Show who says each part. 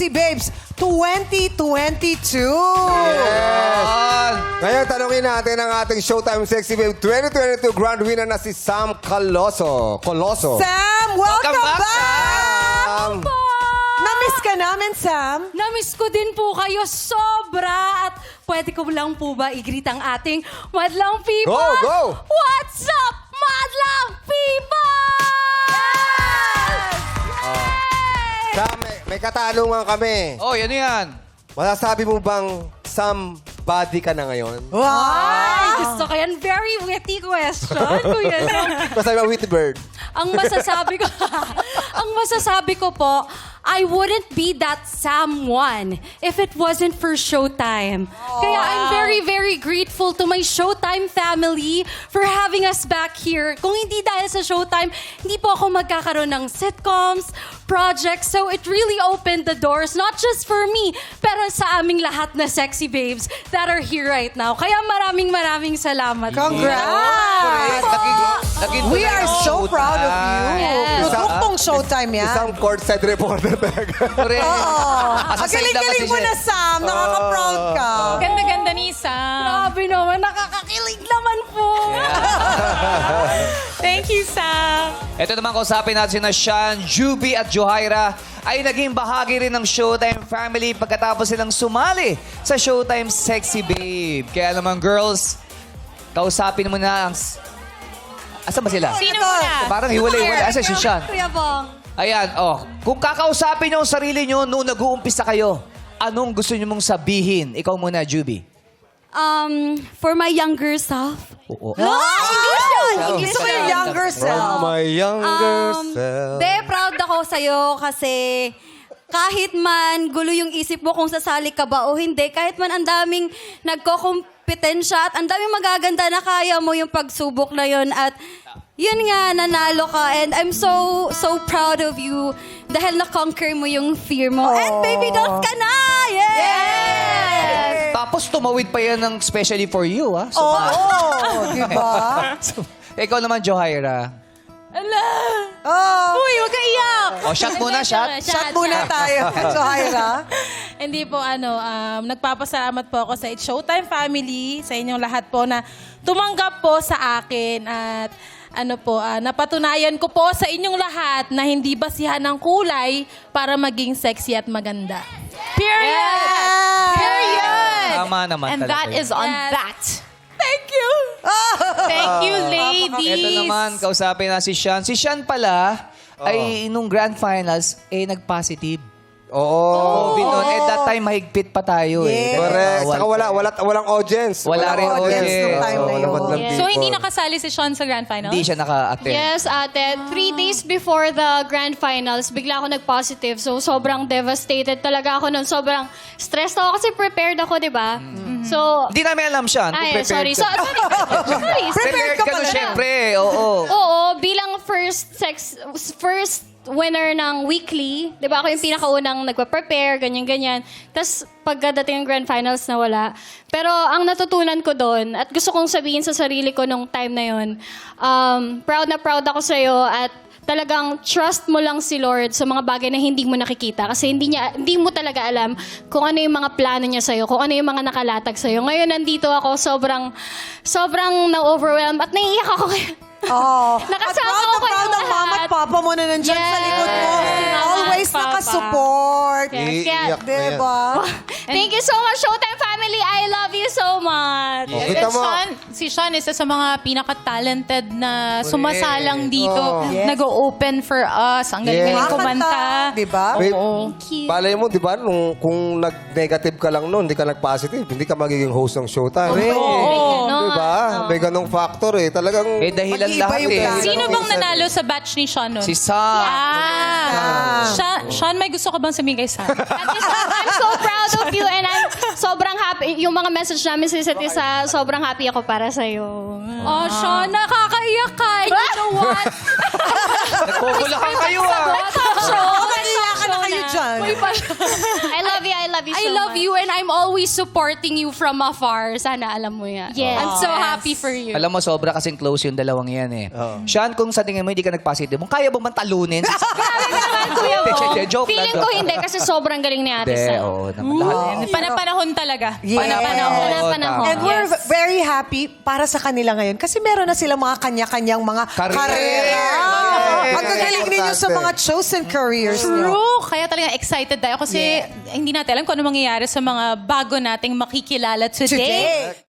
Speaker 1: Sexy Babes 2022.
Speaker 2: Yes! Ngayon, tanungin natin ang ating Showtime Sexy Babe 2022 Grand Winner na si Sam Coloso.
Speaker 1: Sam, welcome
Speaker 3: Welcome back,
Speaker 1: back! Na-miss ka namin, Sam.
Speaker 4: Namiss ko din po kayo sobra at pwede ko lang po ba i-greet ang ating Madlang people?
Speaker 2: Go, go!
Speaker 4: What's up, Madlang people?
Speaker 2: Sam, may katanungan kami.
Speaker 3: Oh, yan.
Speaker 2: Masasabi mo bang somebody ka na ngayon?
Speaker 4: Ay, gusto ko yan. Very witty question, Kuya Sam.
Speaker 2: Masasabi mo with the bird.
Speaker 4: Ang masasabi ko po, I wouldn't be that someone if it wasn't for Showtime. Kaya I'm very, very grateful to my Showtime family for having us back here. Kung hindi dahil sa Showtime, hindi po ako magkakaroon ng sitcoms, projects. So it really opened the doors, not just for me, pero sa aming lahat na sexy babes that are here right now. Kaya maraming salamat.
Speaker 1: Congrats! We are so proud of you.
Speaker 4: Yes.
Speaker 1: Tutuktong Showtime yan.
Speaker 2: Isang courtside reporter talaga.
Speaker 3: Correct.
Speaker 1: Ang galing-galing mo na, Sam. Nakaka-proud ka.
Speaker 5: Ganda-ganda ni Sam.
Speaker 4: Grabe naman, nakakakilig naman po.
Speaker 5: Thank you, Sam.
Speaker 3: Ito naman kausapin natin na Sean, Juby at Johaira ay naging bahagi rin ng Showtime family pagkatapos silang sumali sa Showtime Sexy Babe. Kaya naman girls, kausapin mo na ang... Asan ba sila?
Speaker 5: Sino muna?
Speaker 3: Parang hiwalay-hiwalay. Asan si Sean?
Speaker 4: Kuya Bong.
Speaker 3: Ayan, kung kakausapin niyo ang sarili niyo noong nag-uumpisa kayo, anong gusto niyo mong sabihin? Ikaw muna, Juby.
Speaker 4: For my younger self.
Speaker 3: Oo.
Speaker 4: English yun! English
Speaker 1: Gusto ko yung younger
Speaker 2: From
Speaker 1: self.
Speaker 2: my younger self.
Speaker 4: Proud ako sa'yo kasi kahit man gulo yung isip mo kung sasali ka ba o hindi, kahit man ang daming nagko-kompetensya at ang daming magaganda na kaya mo yung pagsubok na yun at yun nga, nanalo ka and I'm so proud of you dahil na-conquer mo yung fear mo. And baby dolls ka na! Yes!
Speaker 3: Tapos tumawid pa yan ng specially for you, ha?
Speaker 1: Oo, di ba?
Speaker 3: Ikaw naman, Johaira.
Speaker 4: Ala!
Speaker 1: Oh,
Speaker 5: Uy, huwag ka iyak.
Speaker 3: Shot muna, shot.
Speaker 1: shot muna tayo. Johaira.
Speaker 5: Hindi po, nagpapasalamat po ako sa It's Showtime family, sa inyong lahat po na tumanggap po sa akin at napatunayan ko po sa inyong lahat na hindi basihan ng kulay para maging sexy at maganda. Period! Period!
Speaker 3: Tama naman
Speaker 5: And
Speaker 3: talaga
Speaker 5: that
Speaker 3: yun.
Speaker 5: is on that. Thank you! Thank you, ladies!
Speaker 3: Ito naman, kausapin na si Sean. Si Sean pala, ay nung grand finals, nag-positive.
Speaker 2: Oo.
Speaker 3: COVID noon. At that time, mahigpit pa tayo
Speaker 1: Yes.
Speaker 2: Correct.
Speaker 3: Bawal
Speaker 2: Saka walang audience.
Speaker 3: Wala rin audience.
Speaker 1: nung time na yun.
Speaker 2: Madlang
Speaker 5: So,
Speaker 2: people.
Speaker 5: hindi nakasali si Sean sa grand final?
Speaker 3: Hindi siya naka-attend.
Speaker 6: Yes, ate. 3 days before the grand finals, bigla ako nag-positive. So, sobrang devastated talaga ako nun. Sobrang stressed ako kasi prepared ako, di ba? So,
Speaker 3: Hindi namin alam, Sean. kung
Speaker 6: ay,
Speaker 3: prepared
Speaker 6: sorry.
Speaker 3: ka.
Speaker 6: Sorry.
Speaker 3: Prepared ka na, syempre. Oo.
Speaker 6: Oo, bilang first winner ng weekly, di ba ako yung pinakaunang nagpa-prepare, ganyan-ganyan. Tapos pagdating ng grand finals na wala. Pero ang natutunan ko doon, at gusto kong sabihin sa sarili ko nung time na yun, proud na proud ako sa'yo at talagang trust mo lang si Lord sa mga bagay na hindi mo nakikita. Kasi hindi mo talaga alam kung ano yung mga plano niya sa'yo, kung ano yung mga nakalatag sa'yo. Ngayon nandito ako, sobrang na-overwhelmed at naiiyak ako.
Speaker 1: Oh.
Speaker 6: Nakasama
Speaker 1: at
Speaker 6: ko
Speaker 1: proud
Speaker 6: kayong
Speaker 1: ang mama at
Speaker 6: lahat.
Speaker 1: papa mo na nandyan sa likod mo.
Speaker 6: Yes.
Speaker 1: Always
Speaker 5: Mama at
Speaker 1: nakasupport.
Speaker 6: Yes, kaya,
Speaker 2: Iiyak na yan.
Speaker 1: Diba?
Speaker 6: thank you so much, Showtime family. I love you so much.
Speaker 2: Oh, kita mo.
Speaker 5: Si Sean, isa sa mga pinaka-talented na sumasalang dito.
Speaker 2: Oh.
Speaker 1: Yes.
Speaker 5: Nag-open for us. Ang galing
Speaker 2: Yes.
Speaker 5: kumanta.
Speaker 1: Diba?
Speaker 2: Wait,
Speaker 6: Thank you.
Speaker 2: palay mo, di ba, kung nag-negative ka lang noon, hindi ka nag-positive, hindi ka magiging host ng Showtime.
Speaker 6: Ganon.
Speaker 2: Di ba? May ganong factor eh. Talagang...
Speaker 3: Dahilan
Speaker 1: Mag-iiba
Speaker 3: lahat
Speaker 1: yung
Speaker 3: eh.
Speaker 1: plano.
Speaker 5: Sino bang nanalo sa batch ni Sean nun?
Speaker 3: Si Sam.
Speaker 5: Sean, may gusto ka bang sabihin kay Sam?
Speaker 6: At least, I'm so proud of you and I'm sobrang happy. Yung mga message namin sa isa't isa, sobrang happy ako para sa'yo.
Speaker 4: Oh, Sean, nakakaiyak ka. You know what?
Speaker 3: Nagpupulakan kayo, ah.
Speaker 1: Iyakan na kayo dyan. Sean.
Speaker 6: I love you so
Speaker 4: I love
Speaker 6: much.
Speaker 4: you and I'm always supporting you from afar. Sana alam mo yan.
Speaker 6: Yes.
Speaker 4: I'm so happy for you.
Speaker 3: Alam mo, sobra kasing close yung dalawang yan eh. Sean, kung sa tingin mo hindi ka nag-positive, kaya ba man talunin?
Speaker 6: Grabe ka naman, kuya mo.
Speaker 3: Joke lang,
Speaker 6: Feeling ko hindi kasi sobrang galing ni Ate
Speaker 3: Hindi,
Speaker 6: Sam.
Speaker 3: oo. Naman, lahat.
Speaker 5: Panahon talaga.
Speaker 6: Panahon.
Speaker 1: And we're
Speaker 6: Yes.
Speaker 1: very happy para sa kanila ngayon kasi meron na sila mga kanya-kanyang mga karera. Ang gagaling ninyo sa mga chosen careers nyo.
Speaker 5: True. Kaya talaga excited tayo kasi hindi natin alam kung ano mangyayari sa mga bago nating makikilala today.
Speaker 1: Today.